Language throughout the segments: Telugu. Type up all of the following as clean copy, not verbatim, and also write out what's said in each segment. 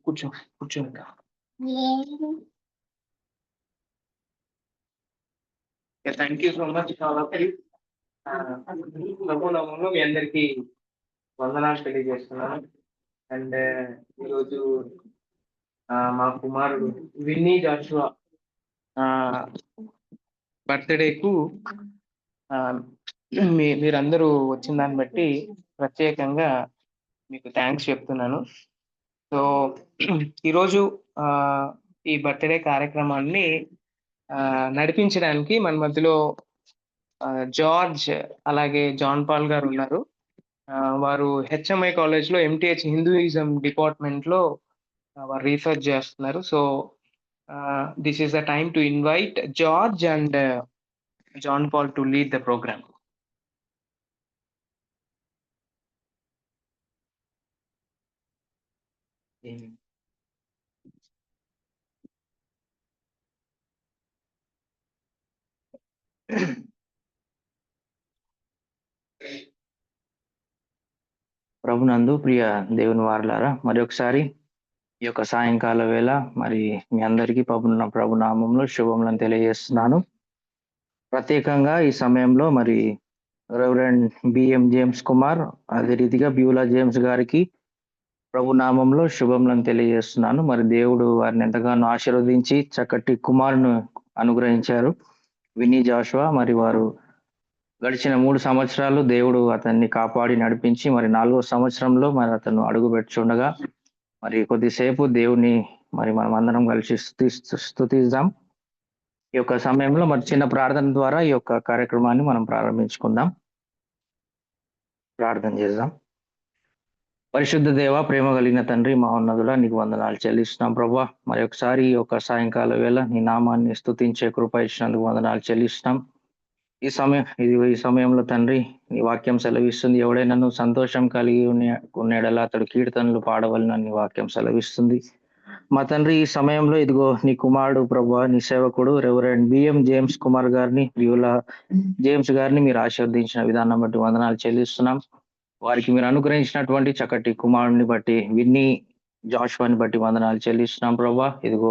కూర్చో కూర్చో ఇంకా. థ్యాంక్ యూ సో మచ్ కాబట్టి నమూనములో మీ అందరికీ వందనాలు తెలియజేస్తున్నాను. అండ్ ఈరోజు మా కుమారుడు విన్నీ జాషువా బర్త్డేకు మీరందరూ వచ్చిన దాన్ని బట్టి ప్రత్యేకంగా మీకు థ్యాంక్స్ చెప్తున్నాను. సో ఈరోజు ఈ బర్త్డే కార్యక్రమాన్ని నడిపించడానికి మన మధ్యలో జార్జ్ అలాగే జాన్ పాల్ గారు ఉన్నారు. వారు హెచ్ఎంఐ కాలేజ్లో ఎంటీహెచ్ హిందూయిజం డిపార్ట్మెంట్లో వారు రీసెర్చ్ చేస్తున్నారు. So this is the time to invite George and John Paul to lead the programme. ప్రభునందు ప్రియ దేవుని వారలారా, మరి ఒకసారి ఈ యొక్క సాయంకాల వేళ మరి మీ అందరికీ ప్రభు నామంలో శుభములను తెలియజేస్తున్నాను. ప్రత్యేకంగా ఈ సమయంలో మరి రెవరెండ్ బిఎం జేమ్స్ కుమార్, అదే రీతిగా బ్యూలా జేమ్స్ గారికి ప్రభు నామంలో శుభములను తెలియజేస్తున్నాను. మరి దేవుడు వారిని ఎంతగానో ఆశీర్వదించి చక్కటి కుమారును అనుగ్రహించారు విన్నీ జాషువా. మరి వారు గడిచిన 3 సంవత్సరాలు దేవుడు అతన్ని కాపాడి నడిపించి మరి 4వ సంవత్సరంలో మరి అతను అడుగు పెట్టుచుండగా మరి కొద్దిసేపు దేవుని మరి మనం అందరం కలిసి స్తుతిద్దాం. ఈ యొక్క సమయంలో మరి చిన్న ప్రార్థన ద్వారా ఈ యొక్క కార్యక్రమాన్ని మనం ప్రారంభించుకుందాం. ప్రార్థన చేద్దాం. పరిశుద్ధ దేవ, ప్రేమ కలిగిన తండ్రి, మహోన్నతుడా, నీకు వందనాలు చెల్లిస్తున్నాం ప్రభా. మరి ఒకసారి ఈ యొక్క సాయంకాల వేళ నీ నామాన్ని స్తుతించే కృప ఇచ్చినందుకు వందనాలు చెల్లిస్తున్నాం. ఈ సమయంలో తండ్రి నీ వాక్యం సెలవిస్తుంది, ఎవడైనా నువ్వు సంతోషం కలిగి ఉన్నడలా అతడు కీర్తనలు పాడవలన నీ వాక్యం సెలవిస్తుంది. మా తండ్రి ఈ సమయంలో ఇదిగో నీ కుమారుడు ప్రభా, నీ సేవకుడు రెవరెండ్ బిఎం జేమ్స్ కుమార్ గారిని, బ్యూలా జేమ్స్ గారిని మీరు ఆశీర్వదించిన విధానం బట్టి వందనాలు చెల్లిస్తున్నాం. వారికి మీరు అనుగ్రహించినటువంటి చక్కటి కుమారుడిని బట్టి, విన్నీ జాషువాని బట్టి వందనాలు చెల్లిస్తున్నాం ప్రభా. ఇదిగో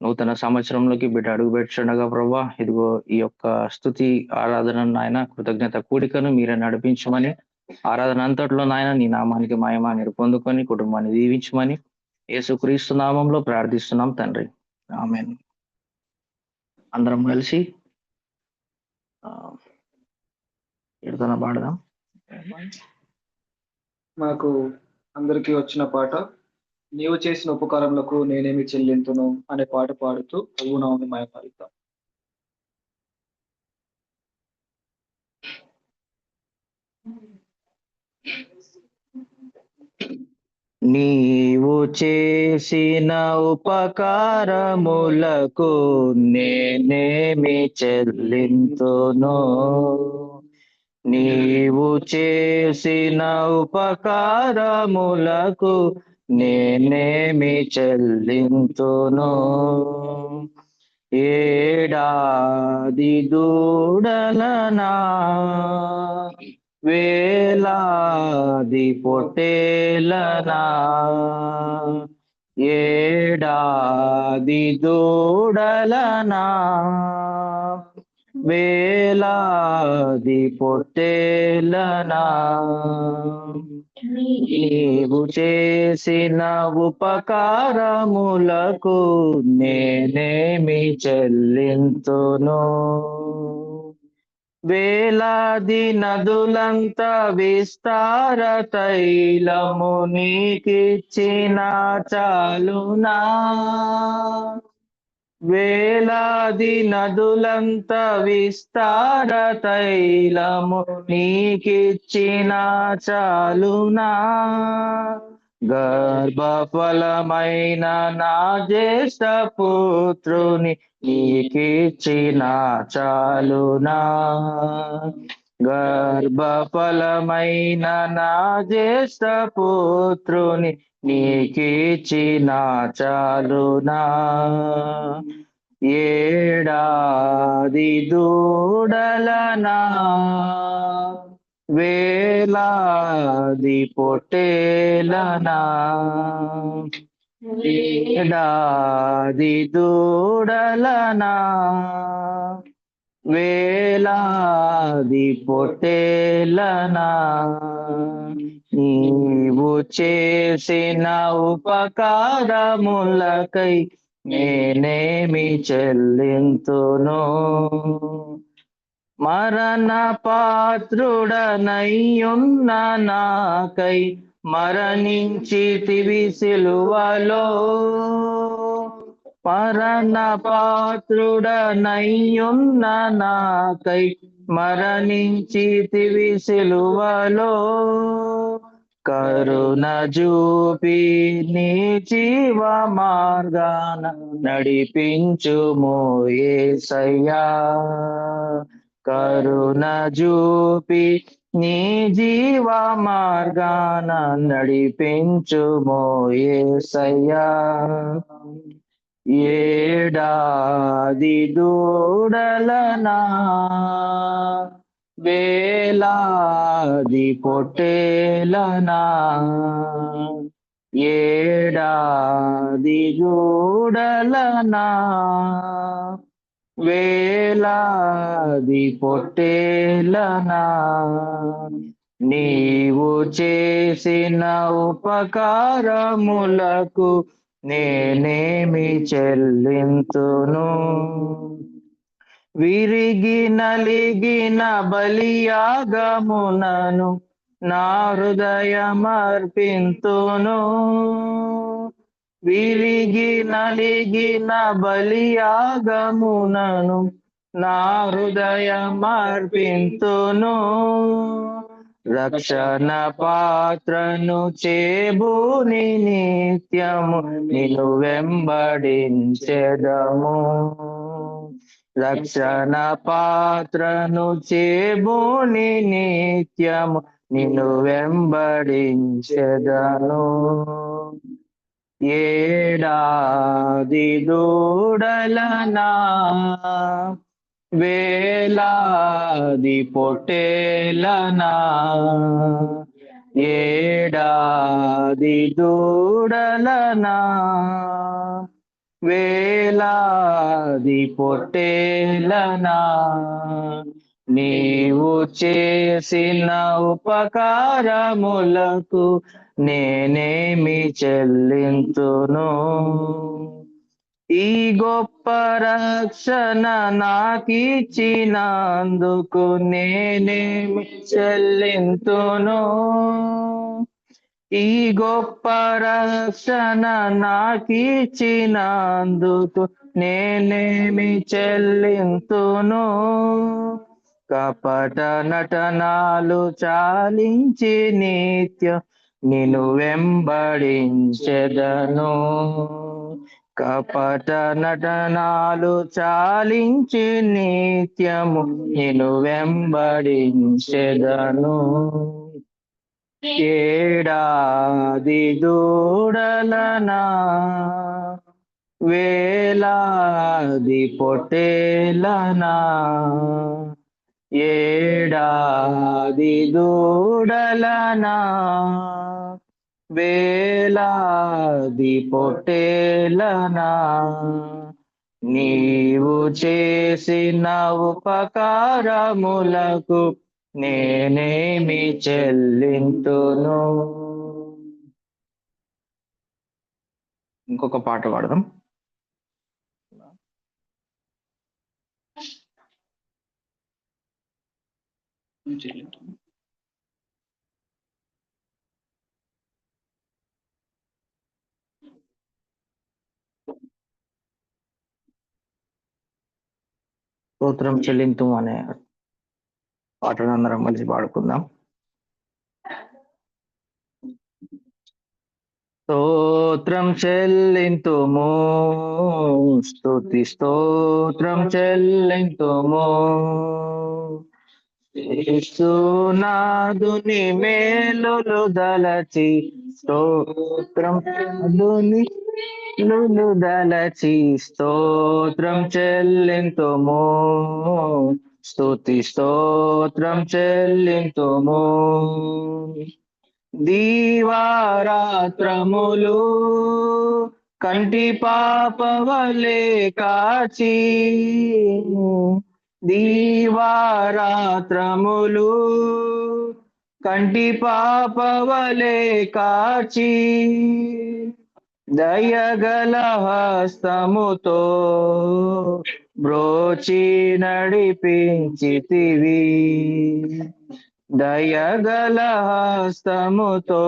నూతన సంవత్సరంలోకి బిడ్డ అడుగు పెట్టుచుండగా ప్రభా, ఇదిగో ఈ యొక్క స్తుతి ఆరాధన నాయన కృతజ్ఞత కూడికను మీరే నడిపించమని, ఆరాధన అంతట్లో నాయన నీ నామానికి మహిమ మీరు పొందుకొని కుటుంబాన్ని దీవించమని యేసుక్రీస్తు నామంలో ప్రార్థిస్తున్నాం తండ్రి, ఆమేన్. అందరం కలిసి కీర్తన పాడదాం. మాకు అందరికీ వచ్చిన పాట నీవు చేసిన ఉపకారములకు నేనేమి చెల్లింతును అనే పాట పాడుతూ ప్రభునామమును మహిమపరుద్దాం. నీవు చేసిన ఉపకారములకు నేనేమి చెల్లింతును, నీవు చేసిన ఉపకారములకు నేనేమి చెల్లింతును. ఏడాది దూడలనా, వేలాది పొట్టేలనా, ఏడాది దూడలనా, వేలాది పొట్టేలనా, నీవు చేసిన ఉపకారములకు నేనేమి చెల్లింతును. వేలాది నదులంత విస్తార తైలము నీకిచ్చిన చాలునా, వేలాది నదులంత విస్తార తైలము నీకిచ్చిన చాలునా, గర్భఫలమైన నా జ్యేష్ఠ పుత్రుని నీకిచ్చిన చాలునా, గర్భఫలమైన నా జ్యేష్ఠ పుత్రుని నీకిచ్చిన చాలునా, ఏడాది దూడలనా, వేలాది పొట్టేలనా ఏడాది దూడలనా వేలాది పొట్టేలనా నీవు చేసిన ఉపకారములకై నేనేమి చెల్లింతును మరణ పాత్రుడనయ్యున్న నాకై మరణించితివి సిలువలో మరణ పాత్రుడనయ్యున్న నాకై మరణించితివి సిలువలో కరుణ చూపి నీ జీవ మార్గాన నడిపించుమో యేసయ్యా కరుణ చూపి నీ జీవ మార్గాన నడిపించుమో యేసయ్యా ఏడాది దూడలనా వేలాది పొట్టేలనా ఏడాది దూడలనా వేలాది పొట్టేలనా నీవు చేసిన ఉపకారములకు నేనేమి చెల్లింతును విరిగి నలిగిన బలియాగమునను నా హృదయమర్పింతును విరిగి నలిగిన బలియాగమునను నా హృదయమర్పింతును రక్షణ పాత్రను చేబూని నిత్యము నిన్ను వెంబడించెదము రక్షణ పాత్రను చేబూని నిత్యము నిన్ను వెంబడించెదను ఏడాది దూడలనా వేలాది పొట్టేలనా ఏడాది దూడలనా వేలాది పొట్టేలనా నీవు చేసిన ఉపకారములకు నేనేమి చెల్లింతును ఈ గొప్ప రక్షణ నాకిచ్చినందుకు నేనేమి చెల్లింతును ఈ గొప్ప రక్షణ నాకిచ్చినందుకు నేనేమి చెల్లింతును కపట నటనాలు చాలించి నిత్యం నిన్ను వెంబడించెదను కపట నటనాలు చాలించి నిత్యము నిన్ను వెంబడించెదను ఏడాది దూడలనా వేలాది పొట్టేలనా ఏడాది దూడలనా వేలాది పొట్టేలనా నీవు చేసిన ఉపకారములకు నేనేమి చెల్లింతును ఇంకొక పాట పాడదాం స్తోత్రం చెల్లింతు అనే పాటను అందరం కలిసి పాడుకుందాం స్తోత్రం చెల్లింతుము స్తుతి స్తోత్రం చెల్లింతుము యేసునాథుని మేలులు దలచి స్తోత్రం దలచి స్తోత్రం చెల్లింతుము స్తుతి స్తోత్రం చెల్లింతుము. దీవారాత్రములు కంటి పాపవలే కాచి, దీవారాత్రములు కంటి పాపవలే కాచి, దయగల హస్తముతో బ్రోచి నడిపించితివి, దయగల హస్తముతో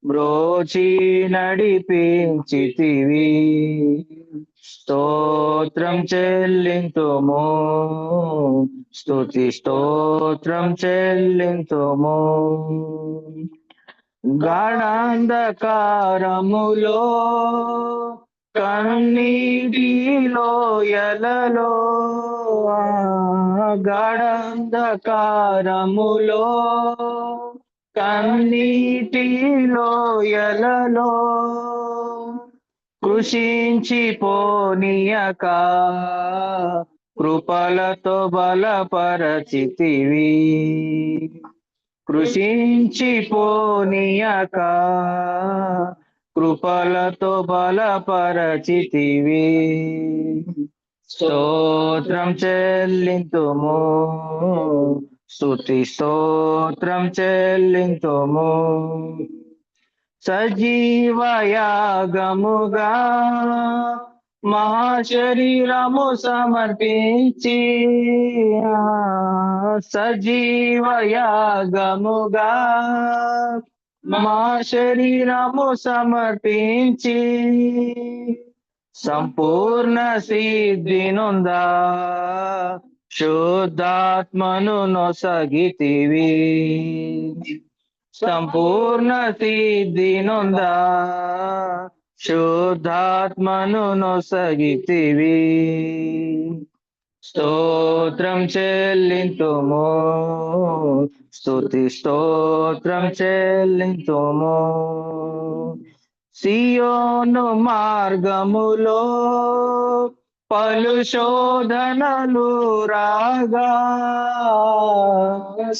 బ్రోచి నడిపించితివి. స్తోత్రం చెల్లింతుము, స్తుతి స్తోత్రం చెల్లింతుము. గాఢాంధకారములో కన్నీటిలో ఎలలో, గాఢాంధకారములో కన్నీటిలో ఎలలో కృషించిపోనీయక కృపలతో బలపరచితివి, కృషించిపోనీయక కృపలతో బలపరచితివి. స్తోత్రం చెల్లింతుము, స్తుతి స్తోత్రం చెల్లింతుము. సజీవయాగముగా మహాశరీరము సమర్పించి, సజీవయాగముగా మహాశరీరము సమర్పించి, సంపూర్ణ సిద్ధి నొందా శుద్ధాత్మను నొసగితివి, సంపూర్ణ సిద్ధి నొందా శుద్ధాత్మను నొసగితివి. స్తోత్రం చెల్లింతుము, స్తుతి స్తోత్రం చెల్లింతుము. సియోను మార్గములో పలు శోధనలు రాగా,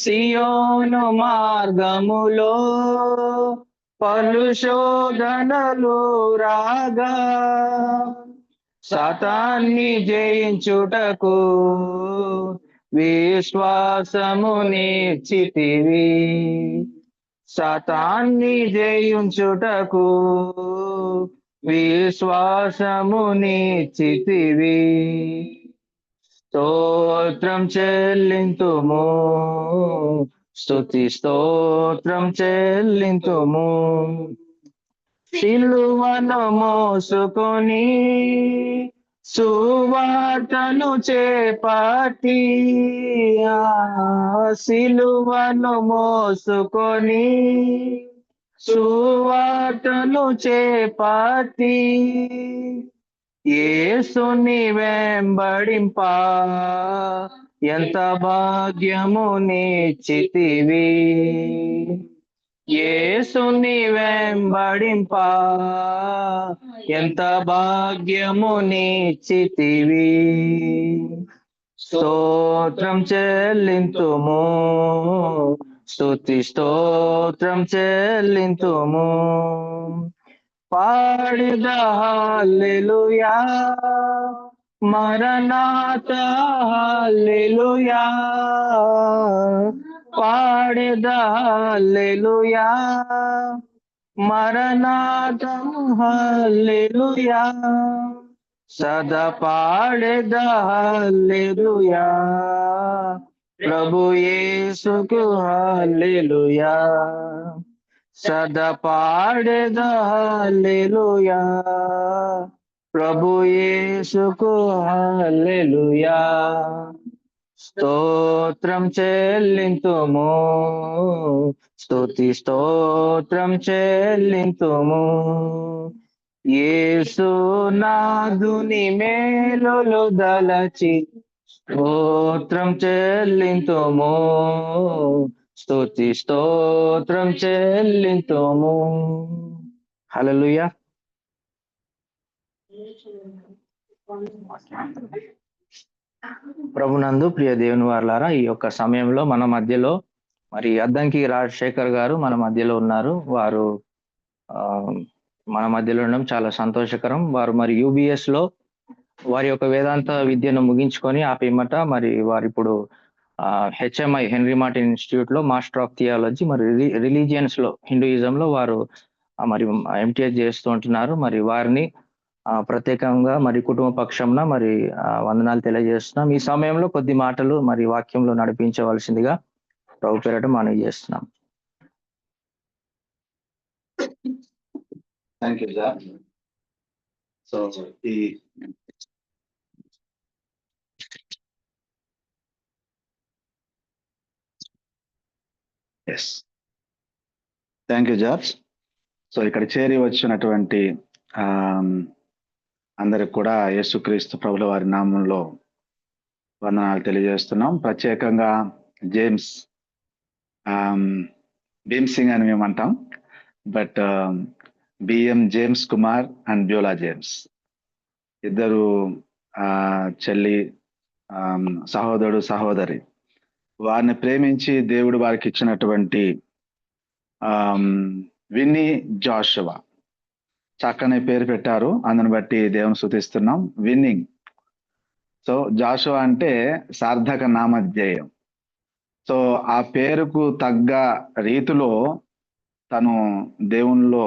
సియోను మార్గములో పలు శోధనలు రాగా, సాతాన్ని జయించుటకు విశ్వాసము నేర్చితివి, సాతాన్ని జయించుటకు విశ్వాసము నేర్చితివి. స్తోత్రం చెల్లింతుము, స్తుతి స్తోత్రం చెల్లింతుము. సిలువను మోసుకొని సువార్తను చేపట్టి, సిలువను మోసుకొని సువార్తను చేపట్టి, యేసుని వెంబడింప ఎంత భాగ్యము నీచితివి, యేసుని వెంబడింప ఎంత భాగ్యము నీచితివి. స్తోత్రం చెల్లింతుము, స్తుతి స్తోత్రం చెల్లింతుము. పాడిద హల్లెలూయా, మరణాత హల్లెలూయా, పాడిద హల్లెలూయా, మరణాతం హల్లెలూయా, సదా పాడిద హల్లెలూయా, ప్రభు యేసుకు హల్లెలూయా, సదా పాడిద హల్లెలూయా, ప్రభు యేసుకు హల్లెలూయా. స్తోత్రం చెల్లింతుము, స్తుతి స్తోత్రం చెల్లింతుము. యేసు నాదుని మేలులు దలచి స్తోత్రం చెల్లింతుము, స్తుతి స్తోత్రం చెల్లింతుము. హల్లెలూయా. ప్రభునందు ప్రియ దేవుని వారలారా, ఈ యొక్క సమయంలో మన మధ్యలో మరి అద్దంకి రాజశేఖర్ గారు మన మధ్యలో ఉన్నారు. వారు ఆ, మన మధ్యలో ఉండడం చాలా సంతోషకరం. వారు మరి UBS లో వారి యొక్క వేదాంత విద్యను ముగించుకొని ఆ పిమ్మట మరి వారు ఇప్పుడు HMI హెన్రీ మార్టిన్ ఇన్స్టిట్యూట్ లో మాస్టర్ ఆఫ్ థియాలజీ మరి రిలీజియన్స్ లో హిందూయిజం లో వారు మరి MTH చేస్తూ ఉంటున్నారు. మరి వారిని ప్రత్యేకంగా మరి కుటుంబ పక్షంన మరి వందనాలు తెలియజేస్తున్నాం. ఈ సమయంలో కొద్ది మాటలు మరి వాక్యంలో నడిపించవలసిందిగా ప్రభు పేరట మనవి చేస్తున్నాం. Thank you sir. సో ఈ ఎస్ థ్యాంక్ యూ జార్జ్. సో ఇక్కడ చేరి వచ్చినటువంటి అందరికి కూడా యేసుక్రీస్తు ప్రభుల వారి నామంలో వందనాలు తెలియజేస్తున్నాం. ప్రత్యేకంగా జేమ్స్ భీమ్ సింగ్ అని మేము అంటాం, but BM James Kumar and Beulah James ఇద్దరు చెల్లి సహోదరుడు సహోదరి, వారిని ప్రేమించి దేవుడు వారికి ఇచ్చినటువంటి విన్నీ జాషువా, చక్కని పేరు పెట్టారు. అందుని బట్టి దేవుని స్తుతిస్తున్నాం. విన్నింగ్. సో జాషువా అంటే సార్థక నామధ్యేయం. సో ఆ పేరుకు తగ్గ రీతిలో తను దేవునిలో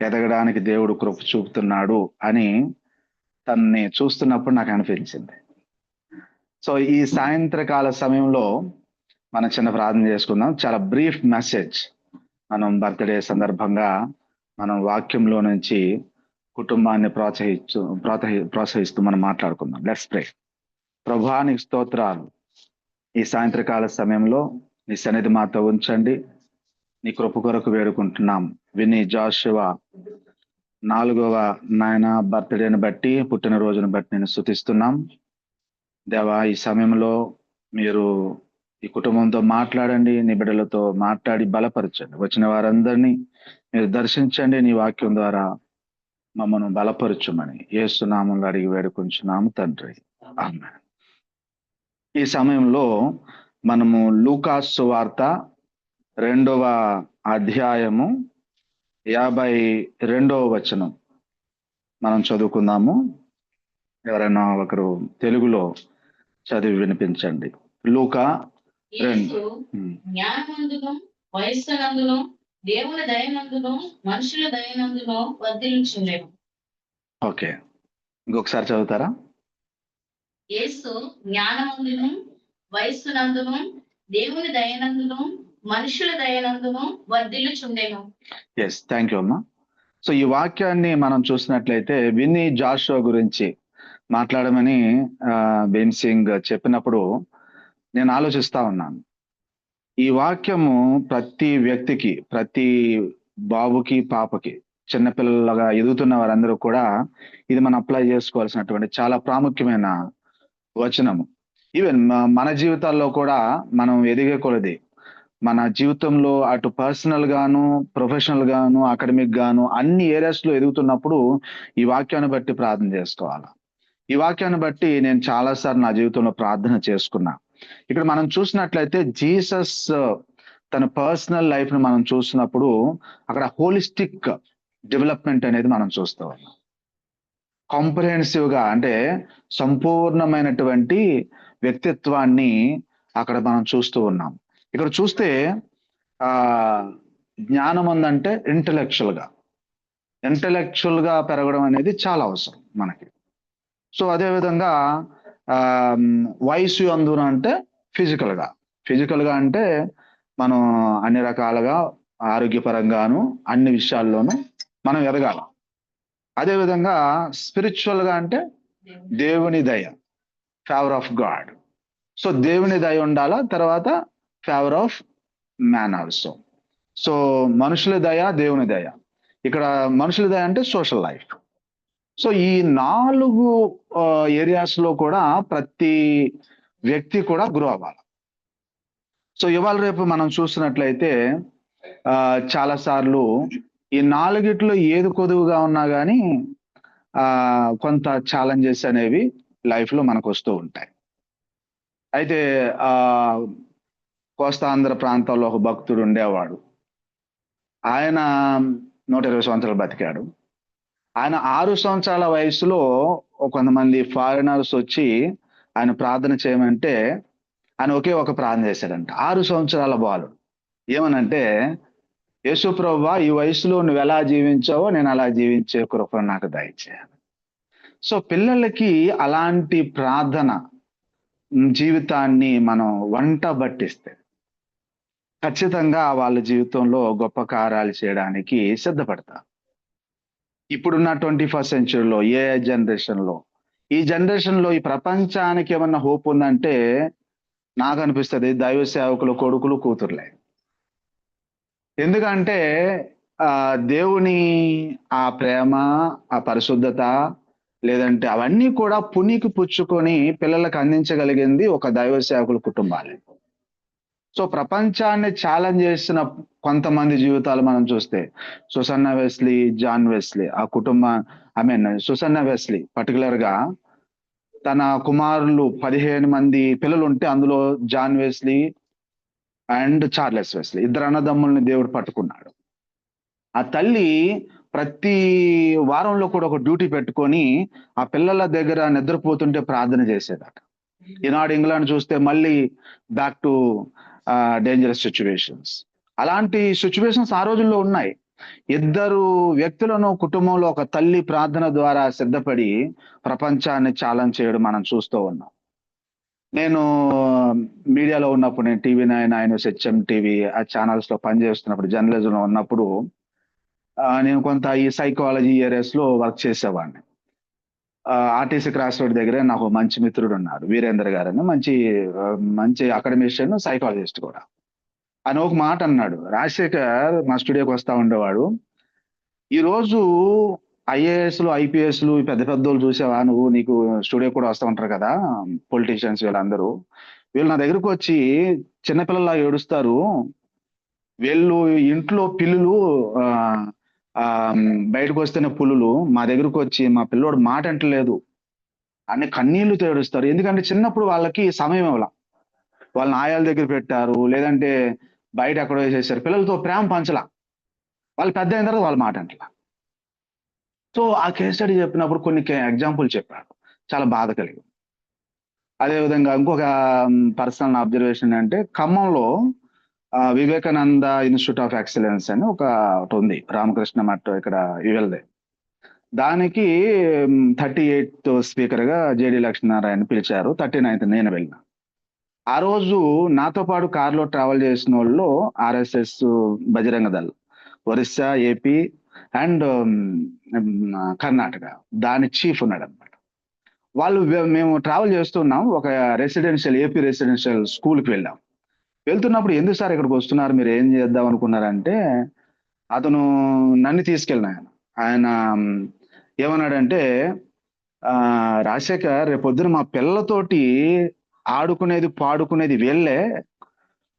ఎదగడానికి దేవుడు కృప చూపుతున్నాడు అని తనని చూస్తున్నప్పుడు నాకు అనిపించింది. సో ఈ సాయంత్రకాల సమయంలో మనం చిన్న ప్రార్థన చేసుకుందాం. చాలా బ్రీఫ్ మెసేజ్. మనం బర్త్డే సందర్భంగా మనం వాక్యంలో నుంచి కుటుంబాన్ని ప్రోత్సహిస్తూ మనం మాట్లాడుకుందాం. Let's pray. ప్రభువా నీకు స్తోత్రాలు. ఈ సాయంత్రకాల సమయంలో నీ సన్నిధి మాతో ఉంచండి. నీ కృప కొరకు వేడుకుంటున్నాం. విని జాషువా 4వ నాయన బర్త్డేని బట్టి, పుట్టినరోజును బట్టి నేను స్తుతిస్తున్నాం. దేవా, ఈ సమయంలో మీరు ఈ కుటుంబంతో మాట్లాడండి, నీ బిడ్డలతో మాట్లాడి బలపరచండి. వచ్చిన వారందరినీ మీరు దర్శించండి. నీ వాక్యం ద్వారా మమ్మను బలపరచుమని యేసు నామములో అడిగి వేడుకుంటున్నాము తండ్రి, ఆమేన్. ఈ సమయంలో మనము లూకాసు సువార్త 2వ అధ్యాయము 52వ వచనం మనం చదువుకుందాము. ఎవరైనా ఒకరు తెలుగులో చదివి వినిపించండి. లూకా 2. జ్ఞానమందును వయస్సునందును దేవుని దయనందును మనుషుల దయనందును వర్ధిల్లుచుండెను. ఓకే, ఇంకొకసారి చదువుతారా? యేసు జ్ఞానమందును వయస్సునందును దేవుని దయనందును మనుషుల దయనందును వర్ధిల్లుచుండెను. ఎస్, థ్యాంక్ యూ అమ్మా. సో ఈ వాక్యాన్ని మనం చూసినట్లయితే విన్నీ జాషువా గురించి మాట్లాడమని భీమ్ సింగ్ చెప్పినప్పుడు నేను ఆలోచిస్తా ఉన్నాను. ఈ వాక్యము ప్రతి వ్యక్తికి, ప్రతి బాబుకి పాపకి, చిన్నపిల్లలుగా ఎదుగుతున్న వారందరూ కూడా ఇది మనం అప్లై చేసుకోవాల్సినటువంటి చాలా ప్రాముఖ్యమైన వచనము. ఈవెన్ మన జీవితాల్లో కూడా మనం ఎదిగే కొలది మన జీవితంలో అటు పర్సనల్ గాను, ప్రొఫెషనల్ గాను, అకాడమిక్ గాను అన్ని ఏరియాస్ లో ఎదుగుతున్నప్పుడు ఈ వాక్యాన్ని బట్టి ప్రార్థన చేసుకోవాలి. ఈ వాక్యాన్ని బట్టి నేను చాలాసార్లు నా జీవితంలో ప్రార్థన చేసుకున్నా. ఇక్కడ మనం చూసినట్లయితే జీసస్ తన పర్సనల్ లైఫ్ ని మనం చూసినప్పుడు అక్కడ హోలిస్టిక్ డెవలప్మెంట్ అనేది మనం చూస్తూ ఉన్నాం. కాంప్రహెన్సివ్ గా, అంటే సంపూర్ణమైనటువంటి వ్యక్తిత్వాన్ని అక్కడ మనం చూస్తూ ఉన్నాం. ఇక్కడ చూస్తే జ్ఞానం ఉందంటే ఇంటలెక్చువల్ గా పెరగడం అనేది చాలా అవసరం మనకి. సో అదేవిధంగా వయసు అందున అంటే ఫిజికల్ గా అంటే మనం అన్ని రకాలుగా ఆరోగ్యపరంగాను అన్ని విషయాల్లోనూ మనం ఎదగాల. అదేవిధంగా స్పిరిచువల్ గా అంటే దేవుని దయ, ఫేవర్ ఆఫ్ గాడ్. సో దేవుని దయ ఉండాలా, తర్వాత favour of man also. So మనుషుల దయ, దేవుని దయ. ఇక్కడ మనుషుల దయ అంటే సోషల్ లైఫ్. సో ఈ 4 ఏరియాస్ లో కూడా ప్రతి వ్యక్తి కూడా గ్రో అవ్వాలి. సో ఇవాళ రేపు మనం చూసినట్లయితే చాలా సార్లు ఈ 4గిట్లో ఏది కొదువుగా ఉన్నా కానీ కొంత ఛాలెంజెస్ అనేవి లైఫ్ లో మనకు వస్తూ ఉంటాయి. అయితే ఆ కోస్తాంధ్ర ప్రాంతంలో ఒక భక్తుడు ఉండేవాడు. ఆయన 120 సంవత్సరాలు బతికాడు. ఆయన 6 సంవత్సరాల వయసులో కొంతమంది ఫారినర్స్ వచ్చి ఆయన ప్రార్థన చేయమంటే ఆయన ఒకే ఒక ప్రార్థన చేశాడంట. 6 సంవత్సరాల బాలుడు ఏమనంటే, యేసు ప్రభువా, ఈ వయసులో నువ్వు ఎలా జీవించావో నేను అలా జీవించే కృపను నాకు దయచేయాలి. సో పిల్లలకి అలాంటి ప్రార్థన జీవితాన్ని మనం వంట బట్టిస్తే ఖచ్చితంగా వాళ్ళ జీవితంలో గొప్ప కార్యాలు చేయడానికి సిద్ధపడతారు. ఇప్పుడున్న 21st సెంచరీలో ఏ జనరేషన్లో ఈ జనరేషన్లో ఈ ప్రపంచానికి ఏమన్నా హోప్ ఉందంటే నాకు అనిపిస్తుంది దైవ సేవకులు కొడుకులు కూతుర్లే. ఎందుకంటే దేవుని ఆ ప్రేమ, ఆ పరిశుద్ధత, లేదంటే అవన్నీ కూడా పునికి పుచ్చుకొని పిల్లలకు అందించగలిగింది ఒక దైవ సేవకుల కుటుంబాలే. సో ప్రపంచాన్ని ఛాలెంజ్ చేసిన కొంతమంది జీవితాలు మనం చూస్తే సుసన్నా వెస్లీ, జాన్ వెస్లీ, ఆ కుటుంబ సుసన్నా వెస్లీ పర్టికులర్ గా తన కుమారులు 15 మంది పిల్లలు ఉంటే అందులో John Wesley and Charles Wesley ఇద్దరు అన్నదమ్ముల్ని దేవుడు పట్టుకున్నాడు. ఆ తల్లి ప్రతి వారంలో కూడా ఒక డ్యూటీ పెట్టుకొని ఆ పిల్లల దగ్గర నిద్రపోతుంటే ప్రార్థన చేసేదట. ఈనాడు ఇంగ్లాండ్ చూస్తే మళ్ళీ బ్యాక్ టు డేంజరస్ సిచ్యువేషన్స్. అలాంటి సిచ్యువేషన్స్ ఆ రోజుల్లో ఉన్నాయి. ఇద్దరు వ్యక్తులను కుటుంబంలో ఒక తల్లి ప్రార్థన ద్వారా సిద్ధపడి ప్రపంచాన్ని ఛాలెంజ్ చేయడం మనం చూస్తూ ఉన్నాం. నేను మీడియాలో ఉన్నప్పుడు, నేను TV9, హెచ్ఎం టీవీ ఆ ఛానల్స్ లో పనిచేస్తున్నప్పుడు, జర్నలిజంలో ఉన్నప్పుడు నేను కొంత ఈ సైకాలజీ ఏరియాస్ లో వర్క్ చేసేవాడిని. ఆర్టీసీ క్రాస్ రోడ్ దగ్గరే నాకు మంచి మిత్రుడు ఉన్నాడు, వీరేంద్ర గారు అని. మంచి అకాడమిషియన్, సైకాలజిస్ట్ కూడా. ఆయన ఒక మాట అన్నాడు, రాజశేఖర్ మా స్టూడియోకి వస్తా ఉండేవాడు, ఈరోజు ఐఏఎస్లు, ఐపీఎస్లు పెద్ద పెద్దోళ్ళు చూసావా నువ్వు, నీకు స్టూడియో కూడా వస్తూ ఉంటారు కదా పొలిటీషియన్స్, వీళ్ళందరూ వీళ్ళు నా దగ్గరకు వచ్చి చిన్నపిల్లలా ఏడుస్తారు, వీళ్ళు ఇంట్లో పిల్లులు బయటకు వస్తేనే పులులు, మా దగ్గరకు వచ్చి మా పిల్లోడు మాట అంటలేదు అని కన్నీళ్లు ఏడుస్తారు. ఎందుకంటే చిన్నప్పుడు వాళ్ళకి సమయం ఇవ్వాల, వాళ్ళని ఆయాల దగ్గర పెట్టారు, లేదంటే బయట ఎక్కడో వేసేసారు, పిల్లలతో ప్రేమ పంచలా, వాళ్ళు పెద్ద అయిన తర్వాత వాళ్ళ మాట అంటలా. సో ఆ కేస్ స్టడీ చెప్పినప్పుడు కొన్ని ఎగ్జాంపుల్ చెప్పాడు, చాలా బాధ కలిగింది. అదేవిధంగా ఇంకొక పర్సనల్ అబ్జర్వేషన్ అంటే, ఖమ్మంలో వివేకానంద ఇన్స్టిట్యూట్ ఆఫ్ ఎక్సలెన్స్ అని ఒకటి ఉంది, రామకృష్ణ మఠ్ ఇక్కడ యువల్దే. దానికి 38th స్పీకర్ గా జేడి లక్ష్మీనారాయణ పిలిచారు. 39th నేను వెళ్ళిన. ఆ రోజు నాతో పాటు కారులో ట్రావెల్ చేసిన వాళ్ళు RSS, Bajrang Dal, Orissa, AP and Karnataka, దాని చీఫ్ ఉన్నాడు అనమాట. మేము ట్రావెల్ చేస్తున్నాం, ఒక ఏపీ రెసిడెన్షియల్ స్కూల్కి వెళ్ళాం. వెళ్తున్నప్పుడు ఎందుకు సార్ ఇక్కడికి వస్తున్నారు, మీరు ఏం చేద్దాం అనుకున్నారంటే, అతను నన్ను తీసుకెళ్ళిన ఆయన ఏమన్నాడంటే, రాజశేఖర్ రేపు పొద్దున మా పిల్లలతోటి ఆడుకునేది పాడుకునేది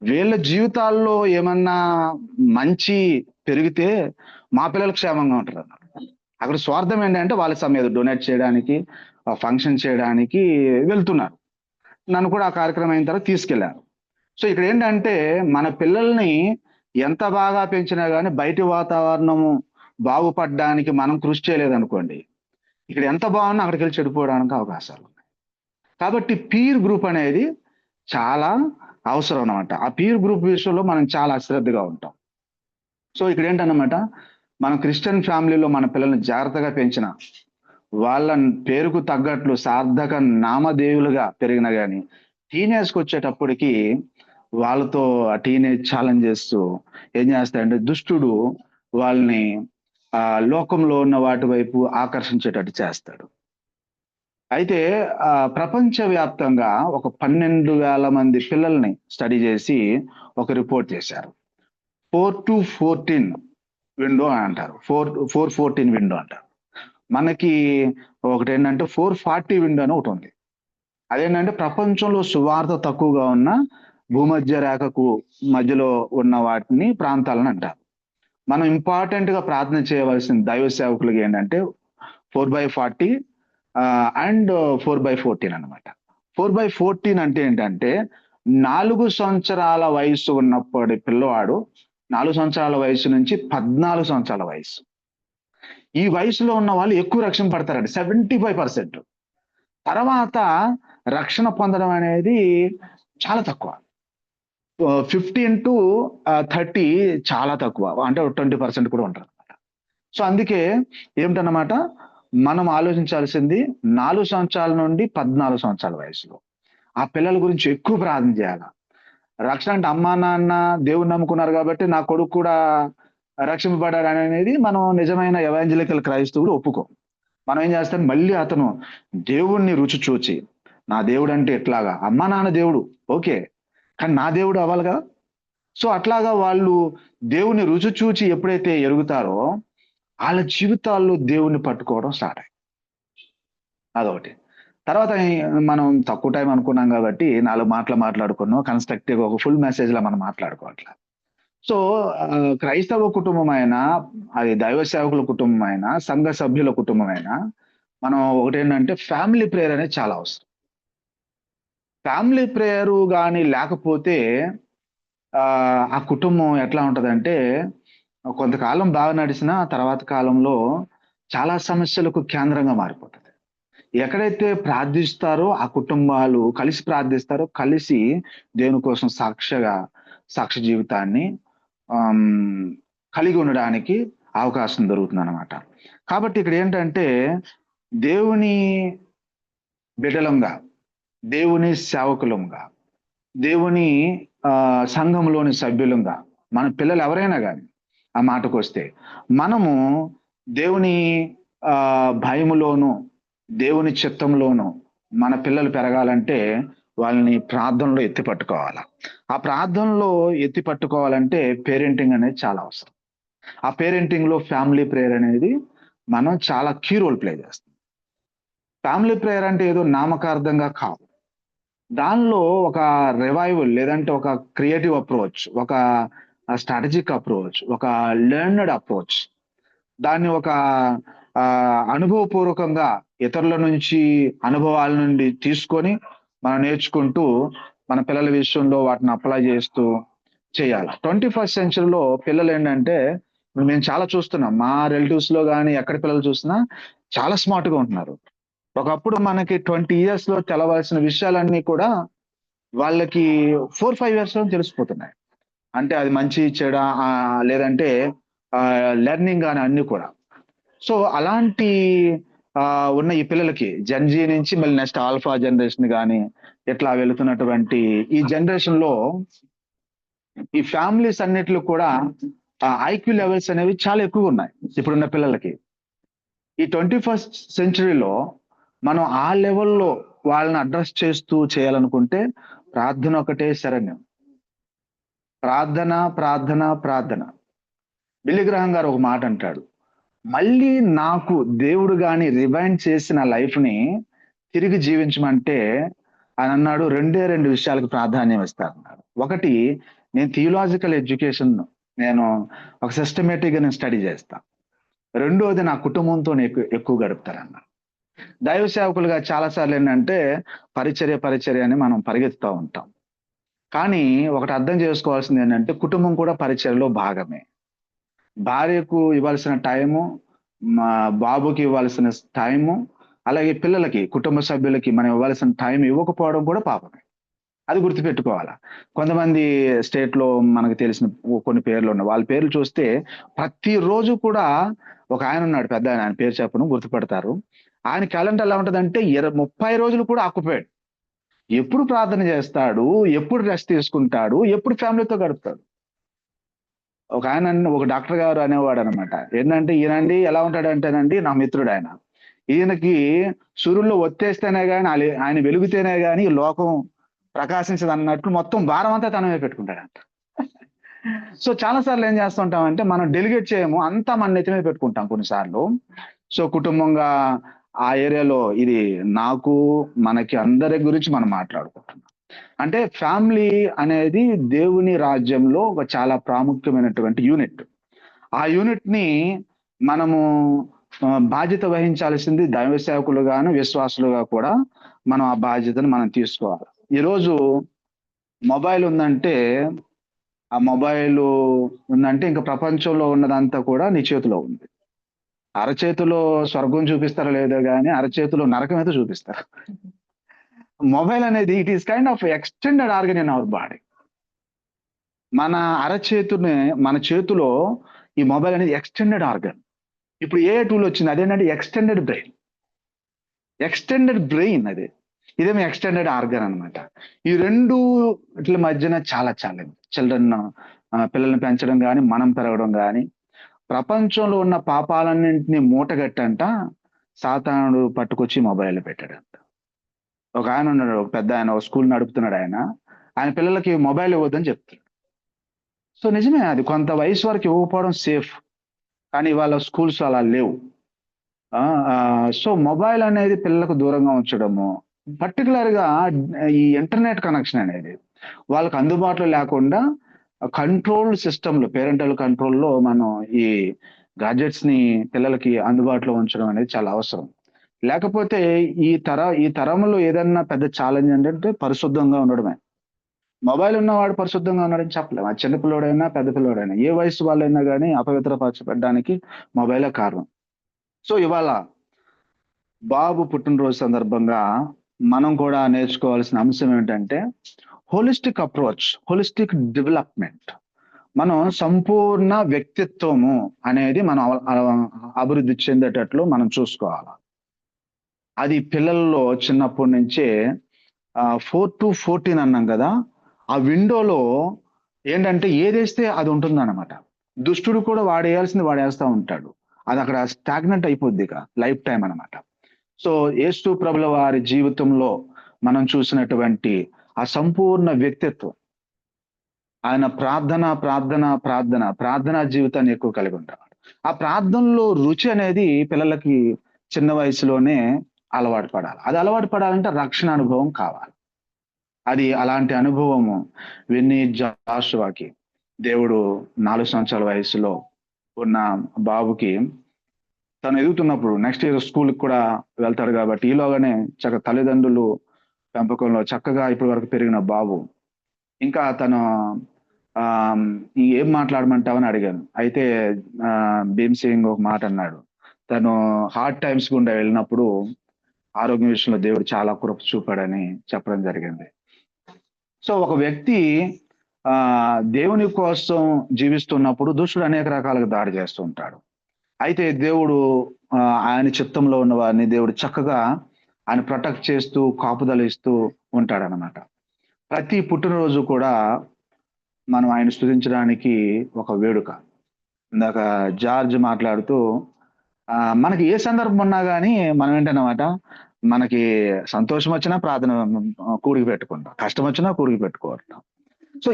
వీళ్ళ జీవితాల్లో ఏమన్నా మంచి పెరిగితే మా పిల్లలు క్షేమంగా ఉంటారు అన్నాడు. అక్కడ స్వార్థం ఏంటంటే వాళ్ళ సమయం డొనేట్ చేయడానికి, ఫంక్షన్ చేయడానికి వెళ్తున్నారు. నన్ను కూడా ఆ కార్యక్రమం అయిన తర్వాత తీసుకెళ్లారు. సో ఇక్కడ ఏంటంటే, మన పిల్లల్ని ఎంత బాగా పెంచినా కానీ బయటి వాతావరణము బాగుపడడానికి మనం కృషి చేయలేదనుకోండి, ఇక్కడ ఎంత బాగున్నా అక్కడికి వెళ్ళి చెడిపోవడానికి అవకాశాలు ఉన్నాయి. కాబట్టి పీర్ గ్రూప్ అనేది చాలా అవసరం అన్నమాట. ఆ పీర్ గ్రూప్ విషయంలో మనం చాలా అశ్రద్ధగా ఉంటాం. సో ఇక్కడ ఏంటన్నమాట, మన క్రిస్టియన్ ఫ్యామిలీలో మన పిల్లల్ని జాగ్రత్తగా పెంచిన, వాళ్ళ పేరుకు తగ్గట్లు సార్థక నామదేవులుగా పెరిగిన కానీ టీనేజ్కి వచ్చేటప్పటికి వాళ్ళతో ఆ టీనేజ్ ఛాలెంజ్ చేస్తూ ఏం చేస్తాడంటే, దుష్టుడు వాళ్ళని లోకంలో ఉన్న వాటి వైపు ఆకర్షించేటట్టు చేస్తాడు. అయితే ప్రపంచవ్యాప్తంగా ఒక 12,000 మంది పిల్లల్ని స్టడీ చేసి ఒక రిపోర్ట్ చేశారు. 4 to 14 విండో అంటారు, 414 విండో అంటారు. మనకి ఒకటి ఏంటంటే 440 విండో అని ఒకటి ఉంది. అదేంటంటే ప్రపంచంలో సువార్త తక్కువగా ఉన్న భూమధ్య రేఖకు మధ్యలో ఉన్న వాటిని ప్రాంతాలను అంటారు. మనం ఇంపార్టెంట్ గా ప్రార్థన చేయవలసిన దైవ సేవకులకి ఏంటంటే 4/40 అండ్ 4/14 అనమాట. 4/14 అంటే ఏంటంటే 4 సంవత్సరాల వయసు ఉన్నప్పటి పిల్లవాడు 4 సంవత్సరాల వయసు నుంచి 14 సంవత్సరాల వయసు, ఈ వయసులో ఉన్న వాళ్ళు ఎక్కువ రక్షణ పడతారండి, 75%. తర్వాత రక్షణ పొందడం అనేది చాలా తక్కువ. 15 to 30 చాలా తక్కువ, అంటే 20% కూడా ఉంటారు అనమాట. సో అందుకే ఏమిటన్నమాట, మనం ఆలోచించాల్సింది 4 సంవత్సరాల నుండి 14 సంవత్సరాల వయసులో ఆ పిల్లల గురించి ఎక్కువ ప్రార్థన చేయాలి. రక్షణ అంటే అమ్మా నాన్న దేవుని నమ్ముకున్నారు కాబట్టి నా కొడుకు కూడా రక్షింపబడాడు అనేది మనం నిజమైన ఎవాంజలికల్ క్రైస్తవులు ఒప్పుకోం. మనం ఏం చేస్తాం, మళ్ళీ అతను దేవుణ్ణి రుచి చూచి, నా దేవుడు అంటే ఎట్లాగా, అమ్మా నాన్న దేవుడు ఓకే, కానీ నా దేవుడు అవ్వాలి కదా. సో అట్లాగా వాళ్ళు దేవుని రుచి చూచి ఎప్పుడైతే ఎరుగుతారో వాళ్ళ జీవితాల్లో దేవుణ్ణి పట్టుకోవడం స్టార్ట్ అయ్యి, అదొకటి. తర్వాత మనం తక్కువ టైం అనుకున్నాం కాబట్టి 4 మాటలు మాట్లాడుకున్నాం, కన్స్ట్రక్టివ్ ఒక ఫుల్ మెసేజ్ లా మనం మాట్లాడుకోవట్లా. సో క్రైస్తవ కుటుంబం అయినా, అది దైవ సేవకుల కుటుంబం అయినా, సంఘ సభ్యుల కుటుంబం అయినా, మనం ఒకటేంటంటే ఫ్యామిలీ ప్రేయర్ అనేది చాలా అవసరం. ఫ్యామిలీ ప్రేయర్ కానీ లేకపోతే ఆ కుటుంబం ఎట్లా ఉంటదంటే, కొంతకాలం బాగా నడిచిన తర్వాత కాలంలో చాలా సమస్యలకు కేంద్రంగా మారిపోతుంది. ఎక్కడైతే ప్రార్థిస్తారో ఆ కుటుంబాలు కలిసి ప్రార్థిస్తారో, కలిసి దేవుని కోసం సాక్ష్య జీవితాన్ని కలిగి ఉండడానికి అవకాశం దొరుకుతుంది అనమాట. కాబట్టి ఇక్కడ ఏంటంటే, దేవుని బిడ్డలంగా, దేవుని సేవకులంగా, దేవుని సంఘంలోని సభ్యులంగా, మన పిల్లలు ఎవరైనా కానీ ఆ మాటకు వస్తే, మనము దేవుని భయములోను దేవుని చిత్తంలోను మన పిల్లలు పెరగాలంటే వాళ్ళని ప్రార్థనలో ఎత్తి పట్టుకోవాలి. ఆ ప్రార్థనలో ఎత్తి పట్టుకోవాలంటే పేరెంటింగ్ అనేది చాలా అవసరం. ఆ పేరెంటింగ్ లో ఫ్యామిలీ ప్రేయర్ అనేది మనం చాలా కీ రోల్ ప్లే చేస్తాం. ఫ్యామిలీ ప్రేయర్ అంటే ఏదో నామకార్థంగా కాదు, దానిలో ఒక రివైవల్, లేదంటే ఒక క్రియేటివ్ అప్రోచ్, ఒక స్ట్రాటజిక్ అప్రోచ్, ఒక లెర్నడ్ అప్రోచ్, దాన్ని ఒక అనుభవపూర్వకంగా ఇతరుల నుంచి అనుభవాల నుండి తీసుకొని మనం నేర్చుకుంటూ మన పిల్లల విషయంలో వాటిని అప్లై చేస్తూ చేయాలి. 21st సెంచరీలో పిల్లలు ఏంటంటే, మేము చాలా చూస్తున్నాం, మా రిలేటివ్స్ లో కానీ ఎక్కడ పిల్లలు చూసినా చాలా స్మార్ట్ గా ఉంటున్నారు. ఒకప్పుడు మనకి 20 years లో తెలవాల్సిన విషయాలన్నీ కూడా వాళ్ళకి 4-5 years లో తెలిసిపోతున్నాయి. అంటే అది మంచి చెడ, లేదంటే లెర్నింగ్ అని అన్ని కూడా. సో అలాంటి ఉన్న ఈ పిల్లలకి జెన్జీ నుంచి మళ్ళీ నెక్స్ట్ ఆల్ఫా జనరేషన్ కానీ ఇట్లా వెళుతున్నటువంటి ఈ జనరేషన్ లో ఈ ఫ్యామిలీస్ అన్నిట్లో కూడా ఐక్యూ లెవెల్స్ అనేవి చాలా ఎక్కువ ఉన్నాయి ఇప్పుడున్న పిల్లలకి. ఈ 21st సెంచరీలో మనం ఆ లెవెల్లో వాళ్ళని అడ్రస్ చేస్తూ చేయాలనుకుంటే ప్రార్థన ఒకటే శరణ్యం. ప్రార్థన ప్రార్థన ప్రార్థన. బిల్లీ గ్రహాం గారు ఒక మాట అంటాడు, మళ్ళీ నాకు దేవుడు గాని రివైండ్ చేసిన లైఫ్ ని తిరిగి జీవించమంటే అని అన్నాడు, 2 విషయాలకు ప్రాధాన్యం ఇస్తారన్నాడు. ఒకటి, నేను థియలాజికల్ ఎడ్యుకేషన్ నేను ఒక సిస్టమేటిక్ గా నేను స్టడీ చేస్తా. రెండోది, నా కుటుంబంతో ఎక్కువ గడుపుతారన్నారు. దైవ సేవకులుగా చాలాసార్లు ఏంటంటే పరిచర్య అని మనం పరిగెత్తుతూ ఉంటాం. కానీ ఒకటి అర్థం చేసుకోవాల్సింది ఏంటంటే, కుటుంబం కూడా పరిచర్యలో భాగమే. భార్యకు ఇవ్వాల్సిన టైము, మా బాబుకి ఇవ్వాల్సిన టైము, అలాగే పిల్లలకి, కుటుంబ సభ్యులకి మనం ఇవ్వాల్సిన టైం ఇవ్వకపోవడం కూడా పాపమే. అది గుర్తుపెట్టుకోవాలా. కొంతమంది స్టేట్ లో మనకు తెలిసిన కొన్ని పేర్లు ఉన్నాయి, వాళ్ళ పేర్లు చూస్తే ప్రతిరోజు కూడా ఒక ఆయన ఉన్నాడు, పెద్ద ఆయన పేరు చెప్పను, గుర్తుపెడతారు. ఆయన క్యాలెండర్ ఎలా ఉంటుందంటే 30 రోజులు కూడా ఆక్యుపైడ్. ఎప్పుడు ప్రార్థన చేస్తాడు, ఎప్పుడు రెస్ట్ తీసుకుంటాడు, ఎప్పుడు ఫ్యామిలీతో గడుపుతాడు. ఒక ఆయన, ఒక డాక్టర్ గారు అనేవాడు అనమాట, ఏంటంటే ఈయనండి ఎలా ఉంటాడంటేనండి, నా మిత్రుడు ఆయన, ఈయనకి సూర్యుల్లో ఒత్తేస్తేనే కానీ ఆయన వెలుగుతేనే కానీ లోకం ప్రకాశించదు అన్నట్లు మొత్తం భారం అంతా తనమే పెట్టుకుంటాడంట. సో చాలాసార్లు ఏం చేస్తుంటామంటే మనం డెలిగేట్ చేయము, అంతా మన నెత్తి మీద పెట్టుకుంటాం కొన్నిసార్లు. సో కుటుంబంగా ఆ ఏరియాలో ఇది నాకు మనకి అందరి గురించి మనం మాట్లాడుకుంటున్నాం. అంటే ఫ్యామిలీ అనేది దేవుని రాజ్యంలో ఒక చాలా ప్రాముఖ్యమైనటువంటి యూనిట్. ఆ యూనిట్ ని మనము బాధ్యత వహించాల్సింది దైవ సేవకులుగాను విశ్వాసులుగా కూడా మనం ఆ బాధ్యతను మనం తీసుకోవాలి. ఈరోజు మొబైల్ ఉందంటే ఇంకా ప్రపంచంలో ఉన్నదంతా కూడా నీ చేతిలో ఉంది. అరచేతిలో స్వర్గం చూపిస్తారో లేదో కానీ అరచేతిలో నరకం అయితే చూపిస్తారు. మొబైల్ అనేది it is kind of extended organ in our body. మన చేతిలో ఈ మొబైల్ అనేది ఎక్స్టెండెడ్ ఆర్గన్. ఇప్పుడు ఏ టూల్ వచ్చింది, అదేంటంటే ఎక్స్టెండెడ్ బ్రెయిన్ అది, ఇదేమో ఎక్స్టెండెడ్ ఆర్గన్ అనమాట. ఈ రెండు ఇట్ల మధ్యన చాలా చిల్డ్రన్ పిల్లల్ని పెంచడం కానీ మనం పెరగడం కానీ, ప్రపంచంలో ఉన్న పాపాలన్నింటినీ మూటగట్టంట సాతానుడు పట్టుకొచ్చి మొబైల్ పెట్టాడంట. ఒక ఆయన ఉన్నాడు, ఒక పెద్ద ఆయన, ఒక స్కూల్ నడుపుతున్నాడు. ఆయన పిల్లలకి మొబైల్ ఇవ్వద్దని చెప్తాడు. సో నిజమే, అది కొంత వయసు వరకు ఇవ్వకపోవడం సేఫ్, కానీ ఇవాళ స్కూల్స్ అలా లేవు. సో మొబైల్ అనేది పిల్లలకు దూరంగా ఉంచడము, పర్టికులర్గా ఈ ఇంటర్నెట్ కనెక్షన్ అనేది వాళ్ళకి అందుబాటులో లేకుండా కంట్రోల్ సిస్టంలో, పేరెంటల్ కంట్రోల్లో మనం ఈ గాడ్జెట్స్ ని పిల్లలకి అందుబాటులో ఉంచడం అనేది చాలా అవసరం. లేకపోతే ఈ తరంలో ఏదన్నా పెద్ద ఛాలెంజ్ ఏంటంటే పరిశుద్ధంగా ఉండడమే. మొబైల్ ఉన్నవాడు పరిశుద్ధంగా ఉన్నాడని చెప్పలేము. ఆ చిన్న పిల్లోడైనా పెద్ద పిల్లోడైనా ఏ వయసు వాళ్ళైనా కానీ అపవిత్రపరచబడడానికి మొబైలే కారణం. సో ఇవాళ బాబు పుట్టినరోజు సందర్భంగా మనం కూడా నేర్చుకోవాల్సిన అంశం ఏంటంటే హోలిస్టిక్ అప్రోచ్, హోలిస్టిక్ డెవలప్మెంట్. మనం సంపూర్ణ వ్యక్తిత్వము అనేది మనం అభివృద్ధి చెందేటట్లు మనం చూసుకోవాలి. అది పిల్లల్లో చిన్నప్పటి నుంచే 4 to 14 అన్నాం కదా, ఆ విండోలో ఏంటంటే ఏదేస్తే అది ఉంటుందన్నమాట. దుష్టుడు కూడా వాడేయాల్సింది వాడేస్తా ఉంటాడు, అది అక్కడ స్టాగ్నెంట్ అయిపోద్ది ఇక లైఫ్ టైం అనమాట. సో యేసు ప్రభుల వారి జీవితంలో మనం చూసినటువంటి ఆ సంపూర్ణ వ్యక్తిత్వం, ఆయన ప్రార్థనా జీవితాన్ని ఎక్కువ కలిగి ఉంటాడు. ఆ ప్రార్థనలో రుచి అనేది పిల్లలకి చిన్న వయసులోనే అలవాటు పడాలి. అది అలవాటు పడాలంటే రక్షణ అనుభవం కావాలి. అది అలాంటి అనుభవము విన్నీ జాషువాకి దేవుడు 4 సంవత్సరాల వయసులో ఉన్న బాబుకి, తను ఎదుగుతున్నప్పుడు నెక్స్ట్ ఇయర్ స్కూల్కి కూడా వెళ్తాడు కాబట్టి ఈలోగానే తల్లిదండ్రులు పెంపకంలో చక్కగా ఇప్పటి వరకు పెరిగిన బాబు, ఇంకా తను ఏం మాట్లాడమంటావని అడిగాను. అయితే భీమ్ సింగ్ ఒక మాట అన్నాడు, తను హార్డ్ టైమ్స్ గుండా వెళ్ళినప్పుడు ఆరోగ్య విషయంలో దేవుడు చాలా కృప చూపాడని చెప్పడం జరిగింది. సో ఒక వ్యక్తి దేవుని కోసం జీవిస్తున్నప్పుడు దుష్టుడు అనేక రకాలుగా దాడి చేస్తూ ఉంటాడు. అయితే దేవుడు ఆయన చిత్తంలో ఉన్న వారిని దేవుడు చక్కగా ఆయన ప్రొటెక్ట్ చేస్తూ కాపుదల ఇస్తూ ఉంటాడనమాట. ప్రతి పుట్టినరోజు కూడా మనం ఆయన స్తుతించడానికి ఒక వేడుక. ఇందాక జార్జ్ మాట్లాడుతూ మనకి ఏ సందర్భం ఉన్నా కానీ మనం ఏంటన్నమాట, మనకి సంతోషం వచ్చినా ప్రార్థన కూడికి పెట్టుకుంటాం, కష్టం వచ్చినా కూడికి పెట్టుకుంటాం. సో